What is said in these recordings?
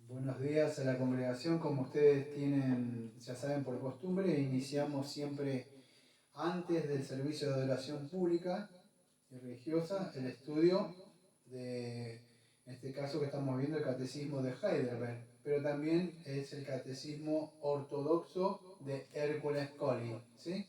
Buenos días a la congregación. Como ustedes tienen, ya saben por costumbre, iniciamos siempre antes del servicio de adoración pública y religiosa el estudio de, en este caso que estamos viendo, el catecismo de Heidelberg, pero también es el catecismo ortodoxo de Hércules Colli, ¿sí?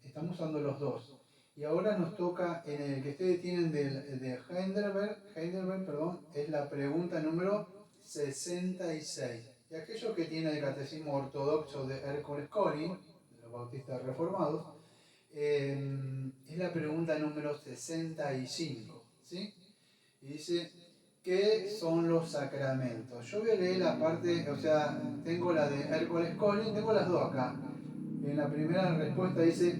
Estamos usando los dos. Y ahora nos toca, en el que ustedes tienen de Heidelberg, perdón, es la pregunta número 66. Y aquellos que tienen el catecismo ortodoxo de Hércules Colli, de los bautistas reformados, es la pregunta número 65. ¿Sí? Y dice, ¿qué son los sacramentos? Yo voy a leer la parte, o sea, tengo la de Hércules Colli, tengo las dos acá. En la primera respuesta dice,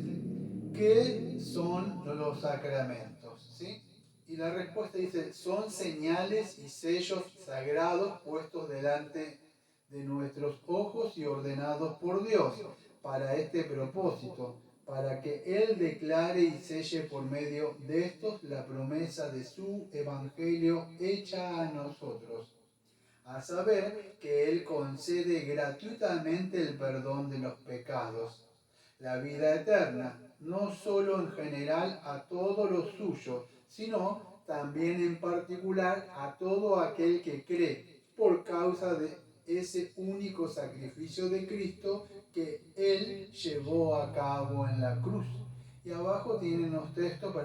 ¿qué son los sacramentos? ¿Sí? Y la respuesta dice, son señales y sellos sagrados puestos delante de nuestros ojos y ordenados por Dios para este propósito, para que Él declare y selle por medio de estos la promesa de su evangelio hecha a nosotros, a saber que Él concede gratuitamente el perdón de los pecados, la vida eterna, no solo en general a todo lo suyo, sino también en particular a todo aquel que cree, por causa de ese único sacrificio de Cristo que Él llevó a cabo en la cruz. Y abajo tienen los textos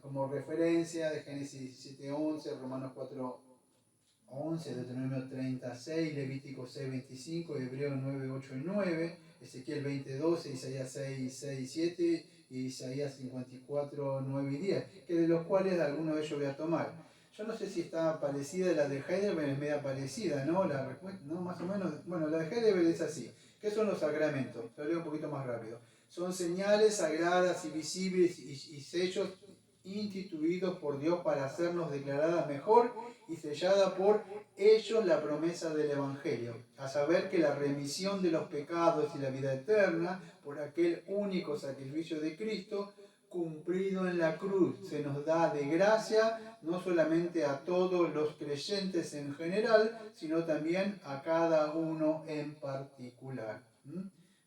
como referencia de Génesis 17:11, Romanos 4:11, Deuteronomio 36, Levítico 6:25, Hebreo 9:8 y 9, Ezequiel 20:12, Isaías 6:6 y 7 y Isaías 54:9 y 10, que de los cuales algunos de ellos voy a tomar. Yo no sé si está parecida, la de Heidelberg es media parecida, ¿no? La respuesta, ¿no? Más o menos. Bueno, la de Heidelberg es así. ¿Qué son los sacramentos? Lo leo un poquito más rápido. Son señales sagradas y visibles y sellos instituidos por Dios para hacernos declarada mejor y sellada por ellos la promesa del Evangelio, a saber que la remisión de los pecados y la vida eterna por aquel único sacrificio de Cristo cumplido en la cruz se nos da de gracia, no solamente a todos los creyentes en general, sino también a cada uno en particular.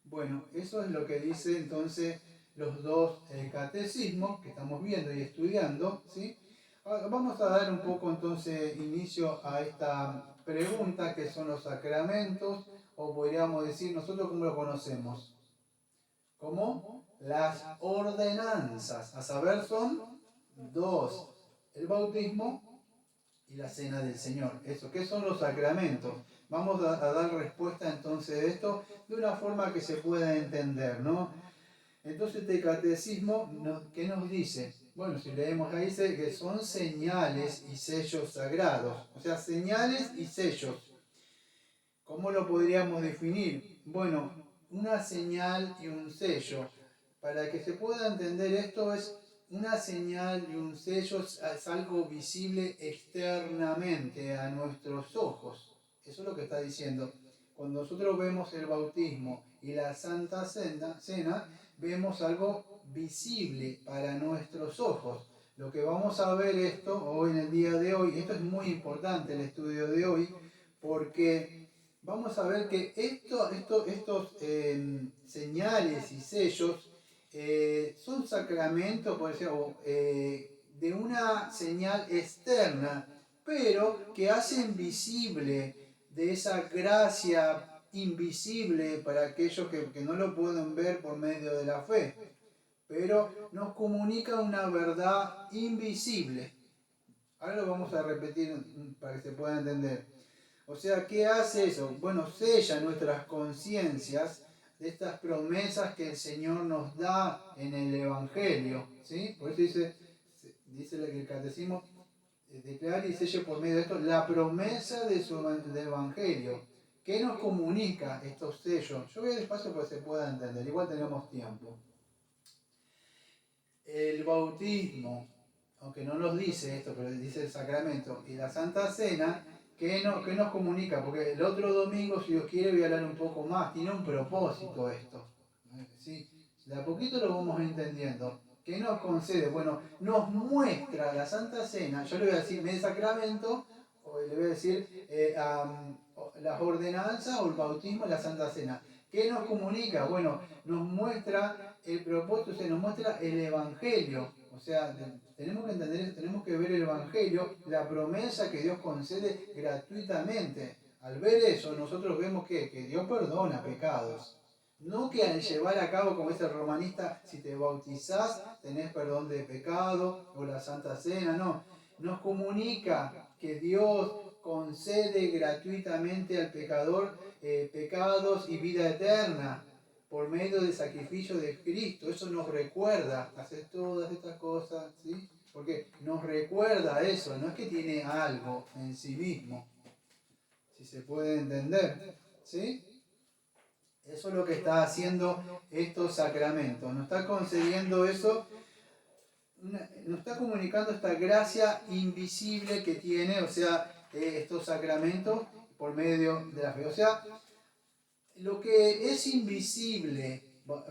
Bueno, eso es lo que dice entonces los dos catecismos que estamos viendo y estudiando, ¿sí? Vamos a dar un poco entonces inicio a esta pregunta, que son los sacramentos, o podríamos decir, nosotros cómo lo conocemos, como las ordenanzas, a saber son dos, el bautismo y la cena del Señor. Eso, ¿qué son los sacramentos? Vamos a dar respuesta entonces de esto de una forma que se pueda entender, ¿no? Entonces este catecismo, ¿qué nos dice? Bueno, si leemos ahí dice que son señales y sellos sagrados. O sea, señales y sellos. ¿Cómo lo podríamos definir? Bueno, una señal y un sello. Para que se pueda entender esto, es una señal y un sello es algo visible externamente a nuestros ojos. Eso es lo que está diciendo. Cuando nosotros vemos el bautismo y la Santa Cena, vemos algo visible para nuestros ojos. Lo que vamos a ver esto hoy en el día de hoy, esto es muy importante el estudio de hoy, porque vamos a ver que estos señales y sellos son sacramentos, por ejemplo, de una señal externa, pero que hacen visible de esa gracia invisible para aquellos que no lo pueden ver por medio de la fe, pero nos comunica una verdad invisible. Ahora lo vamos a repetir para que se pueda entender. O sea, ¿qué hace eso? Bueno, sella nuestras conciencias de estas promesas que el Señor nos da en el Evangelio, ¿sí? Por eso dice el catecismo, declarar y selle por medio de esto la promesa de su Evangelio. ¿Qué nos comunica estos sellos? Yo voy despacio para que se pueda entender, igual tenemos tiempo. El bautismo, aunque no nos dice esto, pero dice el sacramento, y la Santa Cena, ¿qué nos comunica? Porque el otro domingo, si Dios quiere, voy a hablar un poco más. Tiene un propósito esto. ¿Sí? De a poquito lo vamos entendiendo. ¿Qué nos concede? Bueno, nos muestra la Santa Cena, yo le voy a decir medio sacramento, le voy a decir, las ordenanzas o el bautismo y la Santa Cena. ¿Qué nos comunica? Bueno, nos muestra el propósito, nos muestra el Evangelio. O sea, tenemos que entender, tenemos que ver el Evangelio, la promesa que Dios concede gratuitamente. Al ver eso, nosotros vemos que Dios perdona pecados. No que al llevar a cabo, como dice el romanista, si te bautizás, tenés perdón de pecado o la Santa Cena, no. Nos comunica que Dios concede gratuitamente al pecador pecados y vida eterna por medio del sacrificio de Cristo. Eso nos recuerda hacer todas estas cosas, ¿sí? Porque nos recuerda eso, no es que tiene algo en sí mismo, si se puede entender, ¿sí? Eso es lo que está haciendo estos sacramentos. Nos está concediendo eso, nos está comunicando esta gracia invisible que tiene, o sea, estos sacramentos por medio de la fe. O sea, lo que es invisible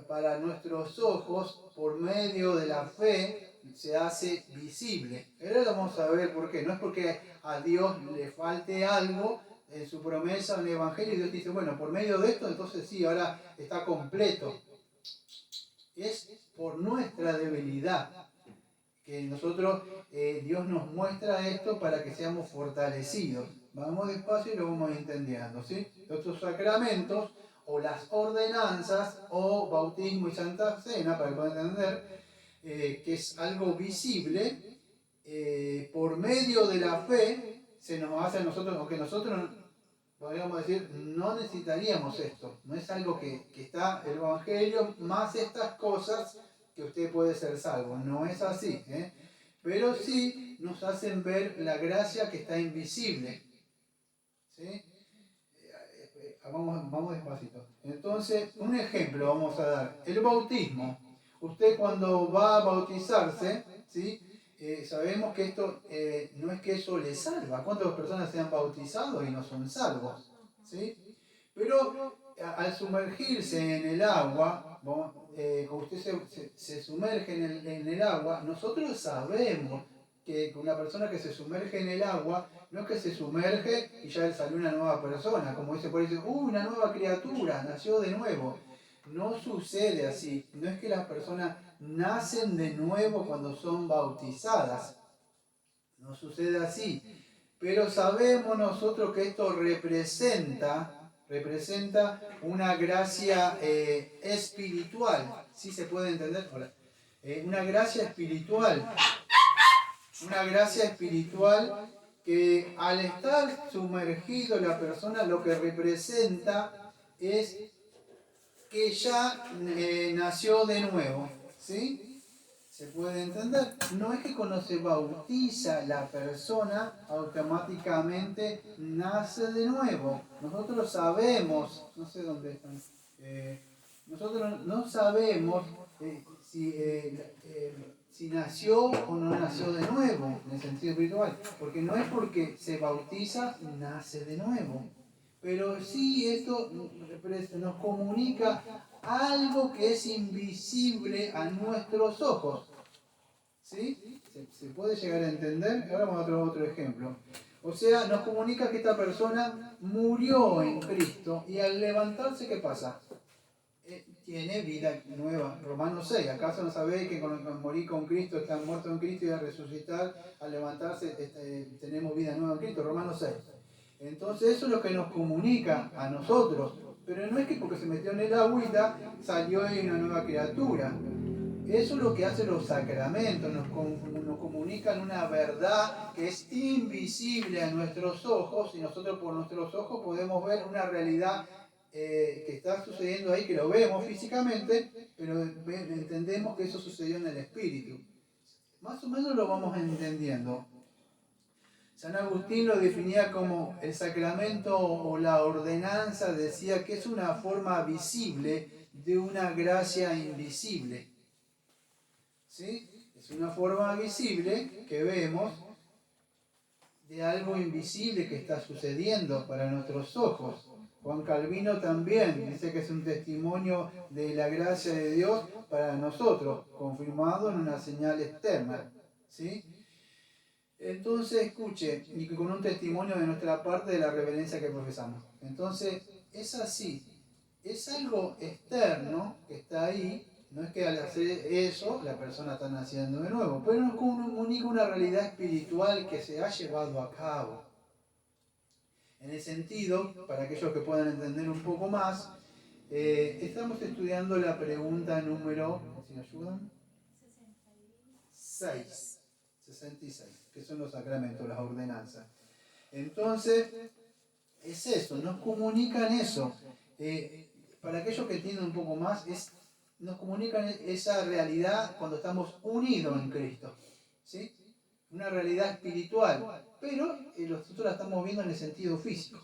para nuestros ojos por medio de la fe se hace visible. Ahora vamos a ver por qué. No es porque a Dios le falte algo en su promesa en el Evangelio y Dios dice, bueno, por medio de esto entonces sí, ahora está completo. Es por nuestra debilidad que nosotros, Dios nos muestra esto para que seamos fortalecidos. Vamos despacio y lo vamos entendiendo, ¿sí? Estos sacramentos, o las ordenanzas, o bautismo y Santa Cena, para que puedan entender, que es algo visible, por medio de la fe, se nos hace a nosotros, aunque nosotros, podríamos decir, no necesitaríamos esto. No es algo que está el Evangelio, más estas cosas que usted puede ser salvo. No es así, ¿eh? Pero sí nos hacen ver la gracia que está invisible, ¿sí? Vamos despacito. Entonces, un ejemplo vamos a dar. El bautismo. Usted cuando va a bautizarse, ¿sí? Sabemos que esto no es que eso le salva. ¿Cuántas personas se han bautizado y no son salvos? ¿Sí? Pero al sumergirse en el agua, cuando usted se sumerge en el agua, nosotros sabemos que una persona que se sumerge en el agua, no es que se sumerge y ya le salió una nueva persona, como dice por ahí, una nueva criatura, nació de nuevo. No sucede así, no es que las personas nacen de nuevo cuando son bautizadas, no sucede así, pero sabemos nosotros que esto representa una gracia espiritual, ¿sí se puede entender? Una gracia espiritual que al estar sumergido la persona lo que representa es que ya nació de nuevo, ¿sí? ¿Se puede entender? No es que cuando se bautiza la persona automáticamente nace de nuevo. Nosotros sabemos, no sé dónde están, nosotros no sabemos si nació o no nació de nuevo en el sentido espiritual, porque no es porque se bautiza nace de nuevo. Pero sí esto nos comunica algo que es invisible a nuestros ojos. ¿Sí? ¿Se puede llegar a entender? Ahora vamos a otro ejemplo. O sea, nos comunica que esta persona murió en Cristo y al levantarse, ¿qué pasa? Tiene vida nueva. Romanos 6. ¿Acaso no sabéis que cuando morí con Cristo, están muertos en Cristo y al resucitar, al levantarse, tenemos vida nueva en Cristo? Romanos 6. Entonces eso es lo que nos comunica a nosotros. Pero no es que porque se metió en el agüita salió ahí una nueva criatura. Eso es lo que hacen los sacramentos, nos comunican una verdad que es invisible a nuestros ojos y nosotros por nuestros ojos podemos ver una realidad que está sucediendo ahí, que lo vemos físicamente, pero entendemos que eso sucedió en el espíritu. Más o menos lo vamos entendiendo. San Agustín lo definía como el sacramento o la ordenanza, decía que es una forma visible de una gracia invisible. ¿Sí? Es una forma visible que vemos de algo invisible que está sucediendo para nuestros ojos. Juan Calvino también dice que es un testimonio de la gracia de Dios para nosotros, confirmado en una señal externa. ¿Sí? Entonces, escuche, y con un testimonio de nuestra parte de la reverencia que profesamos. Entonces, es así, es algo externo que está ahí, no es que al hacer eso la persona está naciendo de nuevo, pero nos comunica una realidad espiritual que se ha llevado a cabo. En el sentido, para aquellos que puedan entender un poco más, estamos estudiando la pregunta número, si me ayudan, 66, que son los sacramentos, las ordenanzas. Entonces, es eso, nos comunican eso. Para aquellos que entienden un poco más, nos comunican esa realidad cuando estamos unidos en Cristo. ¿Sí? Una realidad espiritual, pero nosotros la estamos viendo en el sentido físico.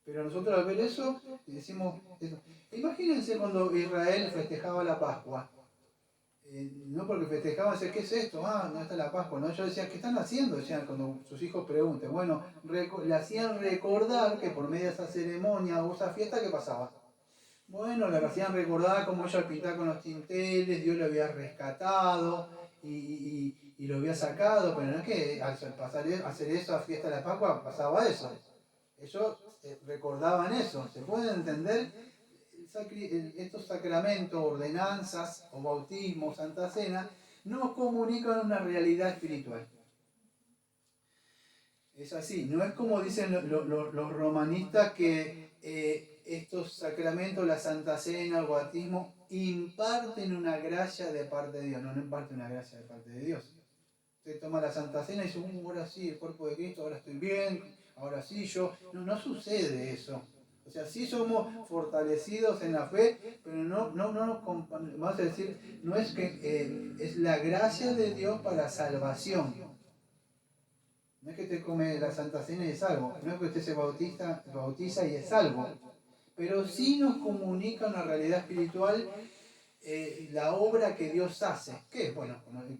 Pero nosotros al ver eso, decimos, imagínense cuando Israel festejaba la Pascua. No porque festejaban, decían, ¿qué es esto? Ah, no está la Pascua. No, yo decía, ¿qué están haciendo? Decían cuando sus hijos pregunten. Bueno, le hacían recordar que por medio de esa ceremonia o esa fiesta, ¿qué pasaba? Bueno, le hacían recordar cómo ella al pintar con los tinteles, Dios lo había rescatado y lo había sacado, pero no es que al hacer eso a fiesta de la Pascua pasaba eso. Ellos recordaban eso. ¿Se pueden entender? Estos sacramentos, ordenanzas o bautismo, Santa Cena, nos comunican una realidad espiritual. Es así, no es como dicen los romanistas que estos sacramentos, la Santa Cena, el bautismo, imparten una gracia de parte de Dios. No, no imparten una gracia de parte de Dios. Usted toma la Santa Cena y dice, ahora sí, el cuerpo de Cristo, ahora estoy bien, ahora sí yo. No, no sucede eso. O sea, sí somos fortalecidos en la fe, pero no vamos a decir, no es que es la gracia de Dios para salvación. No es que usted come la Santa Cena y es salvo, no es que usted se bautiza y es salvo, pero sí nos comunica una realidad espiritual, la obra que Dios hace. ¿Qué es? Bueno,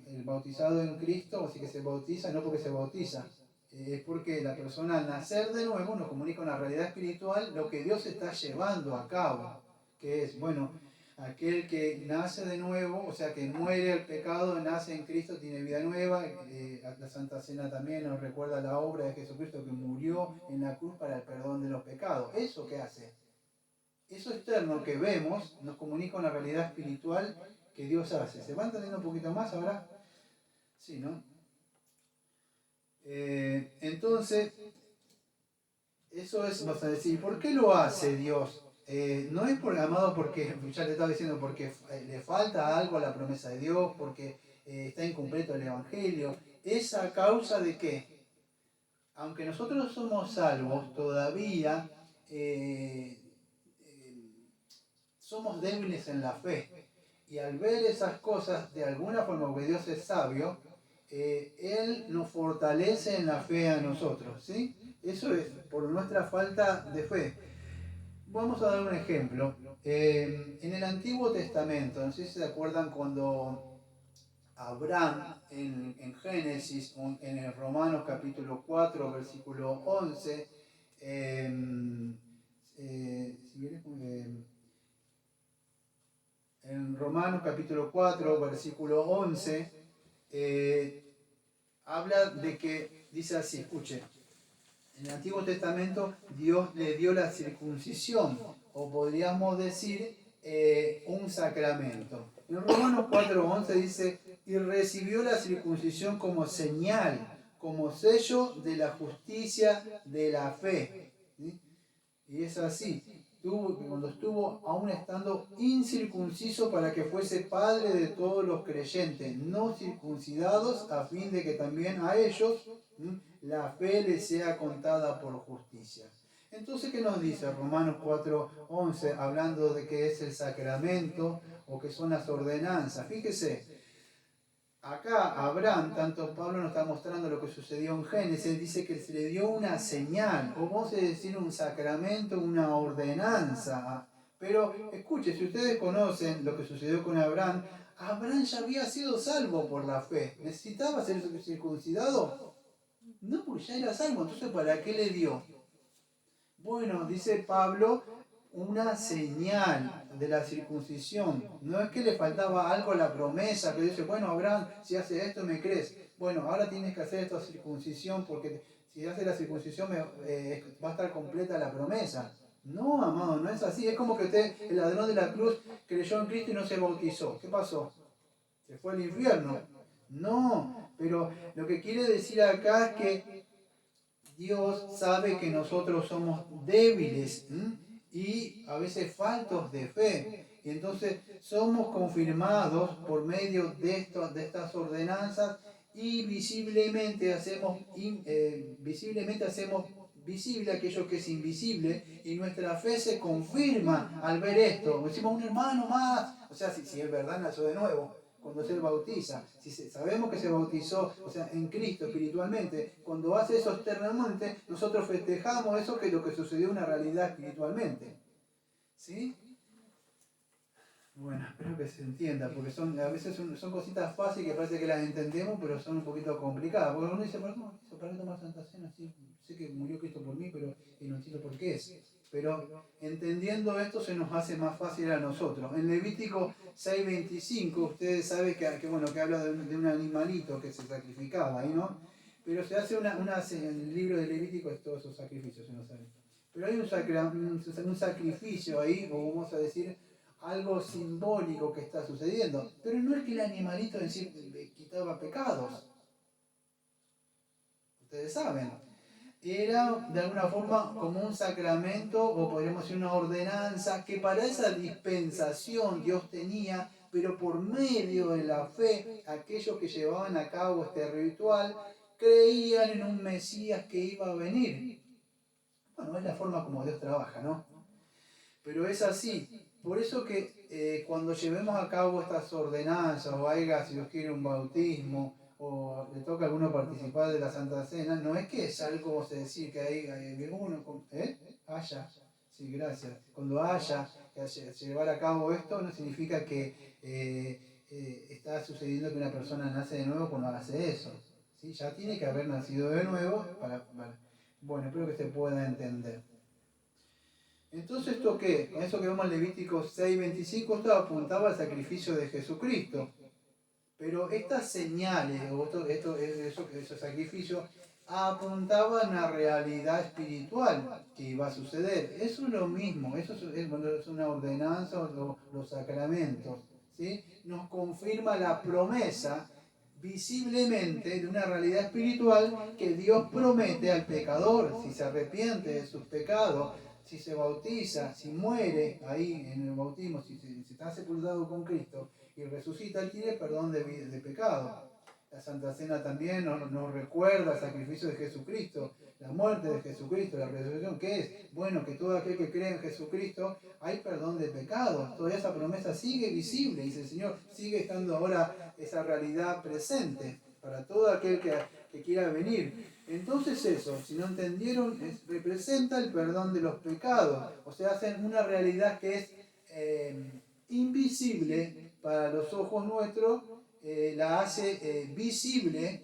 el bautizado en Cristo, así que se bautiza, no porque se bautiza, es porque la persona al nacer de nuevo nos comunica una realidad espiritual, lo que Dios está llevando a cabo, que es, bueno, aquel que nace de nuevo, o sea, que muere el pecado, nace en Cristo, tiene vida nueva. La Santa Cena también nos recuerda la obra de Jesucristo que murió en la cruz para el perdón de los pecados. ¿Eso qué hace? Eso externo que vemos nos comunica una realidad espiritual que Dios hace. ¿Se va entendiendo un poquito más ahora? Sí, ¿no? Entonces, eso es, vas a decir, ¿por qué lo hace Dios? No es amado porque, ya te estaba diciendo, porque le falta algo a la promesa de Dios, porque está incompleto el Evangelio. ¿Es a causa de qué? Aunque nosotros somos salvos, todavía somos débiles en la fe. Y al ver esas cosas, de alguna forma, porque Dios es sabio, Él nos fortalece en la fe a nosotros, ¿sí? Eso es por nuestra falta de fe. Vamos a dar un ejemplo. En el Antiguo Testamento, no sé si se acuerdan cuando Abraham en Génesis, en el Romanos capítulo 4, versículo 11, si quieres, en Romanos capítulo 4, versículo 11, habla de que, dice así, escuche, en el Antiguo Testamento Dios le dio la circuncisión, o podríamos decir un sacramento. En Romanos 4:11 dice, y recibió la circuncisión como señal, como sello de la justicia de la fe. ¿Sí? Y es así, cuando estuvo aún estando incircunciso para que fuese padre de todos los creyentes, no circuncidados, a fin de que también a ellos la fe les sea contada por justicia. Entonces, ¿qué nos dice Romanos 4:11, hablando de que es el sacramento o que son las ordenanzas? Fíjese, acá Abraham, tanto Pablo nos está mostrando lo que sucedió en Génesis, dice que se le dio una señal, o vamos a decir un sacramento, una ordenanza. Pero escuche, si ustedes conocen lo que sucedió con Abraham, Abraham ya había sido salvo por la fe. ¿Necesitaba ser circuncidado? No, porque ya era salvo, entonces ¿para qué le dio? Bueno, dice Pablo, una señal de la circuncisión. No es que le faltaba algo a la promesa, que dice, bueno, Abraham, si hace esto, me crees. bueno, ahora tienes que hacer esta circuncisión porque si haces la circuncisión va a estar completa la promesa. No, amado, no es así. Es como que usted, el ladrón de la cruz, creyó en Cristo y no se bautizó. ¿Qué pasó? ¿Se fue al infierno? No, pero lo que quiere decir acá es que Dios sabe que nosotros somos débiles y a veces faltos de fe. Y entonces somos confirmados por medio de estas ordenanzas y visiblemente hacemos visible aquello que es invisible y nuestra fe se confirma al ver esto. Decimos, un hermano más. O sea, si es verdad, nació de nuevo cuando se bautiza, si sabemos que se bautizó, o sea, en Cristo espiritualmente, cuando hace eso externamente, nosotros festejamos eso que es lo que sucedió una realidad espiritualmente. ¿Sí? Bueno, espero que se entienda, porque a veces son cositas fáciles que parece que las entendemos, pero son un poquito complicadas. Porque uno dice, ¿para qué tomar Santa Cena? Sí, sé que murió Cristo por mí, pero no entiendo por qué es. Pero entendiendo esto se nos hace más fácil a nosotros. En Levítico 6:25, ustedes saben que habla de un animalito que se sacrificaba ahí, ¿no? Pero se hace en el libro de Levítico es todos esos sacrificios, se nos sabe. Pero hay un sacrificio ahí, o vamos a decir, algo simbólico que está sucediendo. Pero no es que el animalito en sí quitaba pecados. Ustedes saben. Era de alguna forma como un sacramento o podríamos decir una ordenanza que para esa dispensación Dios tenía, pero por medio de la fe, aquellos que llevaban a cabo este ritual creían en un Mesías que iba a venir. Bueno, es la forma como Dios trabaja, ¿no? Pero es así. Por eso que cuando llevemos a cabo estas ordenanzas, o haya, si Dios quiere, un bautismo, o le toca a alguno participar de la Santa Cena, no es que es algo, vamos a decir, que hay uno, haya, sí, gracias. Cuando haya que llevar a cabo esto, no significa que está sucediendo que una persona nace de nuevo cuando hace eso. ¿Sí? Ya tiene que haber nacido de nuevo Bueno, espero que se pueda entender. Entonces, ¿esto qué? Con eso que vemos en Levítico 6:25, esto apuntaba al sacrificio de Jesucristo. Pero estas señales, o esos sacrificios, apuntaban a una realidad espiritual que iba a suceder. Eso es lo mismo, eso es una ordenanza o los sacramentos. ¿Sí? Nos confirma la promesa visiblemente de una realidad espiritual que Dios promete al pecador si se arrepiente de sus pecados, si se bautiza, si muere ahí en el bautismo, si está sepultado con Cristo y resucita, él tiene perdón de pecado. La Santa Cena también nos recuerda el sacrificio de Jesucristo, la muerte de Jesucristo, la resurrección. ¿Qué es? Bueno, que todo aquel que cree en Jesucristo hay perdón de pecados. Toda esa promesa sigue visible, dice el Señor, sigue estando ahora esa realidad presente para todo aquel que quiera venir. Entonces eso, si no entendieron, representa el perdón de los pecados. O sea, hacen una realidad que es invisible para los ojos nuestros, la hace visible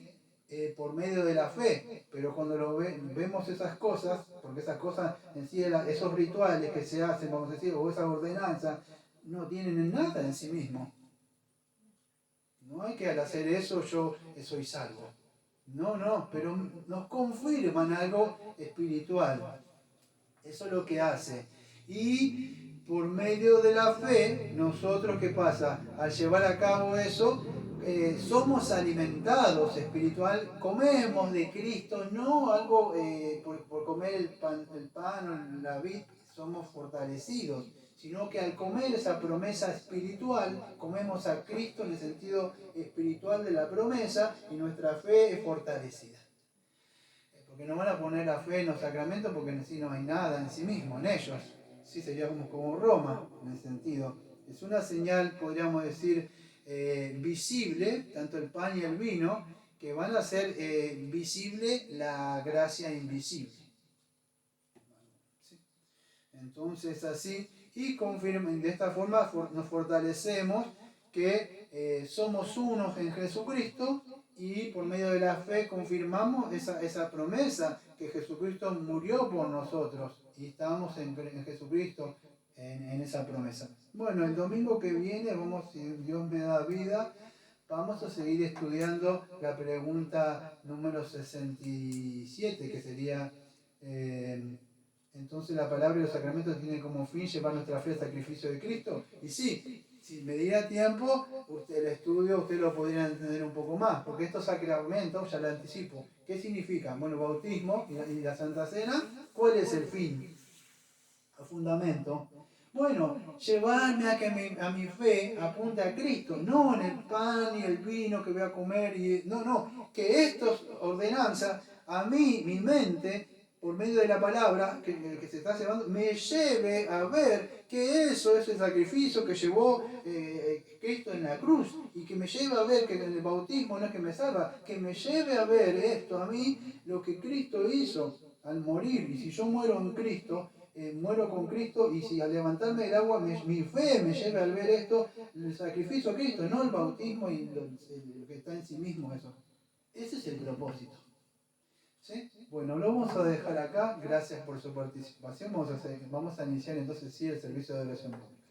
por medio de la fe. Pero cuando vemos esas cosas, porque esas cosas en sí, esos rituales que se hacen, vamos a decir, o esas ordenanzas, no tienen nada en sí mismo. No hay que al hacer eso yo soy salvo. No, pero nos confirman algo espiritual. Eso es lo que hace. Y por medio de la fe, nosotros, ¿qué pasa? Al llevar a cabo eso, somos alimentados espiritual, comemos de Cristo, no algo por comer el pan o la vid, somos fortalecidos, sino que al comer esa promesa espiritual, comemos a Cristo en el sentido espiritual de la promesa y nuestra fe es fortalecida. Porque no van a poner la fe en los sacramentos porque en sí no hay nada en sí mismo, en ellos. Sí, sería como Roma en ese sentido. Es una señal, podríamos decir, visible, tanto el pan y el vino, que van a hacer visible la gracia invisible. ¿Sí? Entonces así, y de esta forma nos fortalecemos que somos unos en Jesucristo y por medio de la fe confirmamos esa promesa que Jesucristo murió por nosotros y estamos en Jesucristo en esa promesa. Bueno, el domingo que viene si Dios me da vida, Vamos a seguir estudiando la pregunta número 67, que sería, entonces la palabra y los sacramentos tienen como fin llevar nuestra fe al sacrificio de Cristo. Y sí, si me diera tiempo, el estudio usted lo podría entender un poco más, porque estos sacramentos, ya lo anticipo, ¿qué significan? Bueno, bautismo y la Santa Cena, ¿cuál es el fin? El fundamento. Bueno, llevarme a que a mi fe apunte a Cristo, no en el pan y el vino que voy a comer, no, que estas ordenanzas, a mí, mi mente, por medio de la palabra que se está llevando, me lleve a ver que eso es el sacrificio que llevó Cristo en la cruz, y que me lleve a ver que el bautismo no es que me salva, que me lleve a ver esto a mí, lo que Cristo hizo al morir. Y si yo muero en Cristo, muero con Cristo, y si al levantarme del agua mi fe me lleva al ver esto, el sacrificio a Cristo, no el bautismo y lo que está en sí mismo eso. Ese es el propósito. ¿Sí? Bueno, lo vamos a dejar acá. Gracias por su participación. Vamos a iniciar entonces sí el servicio de oración pública.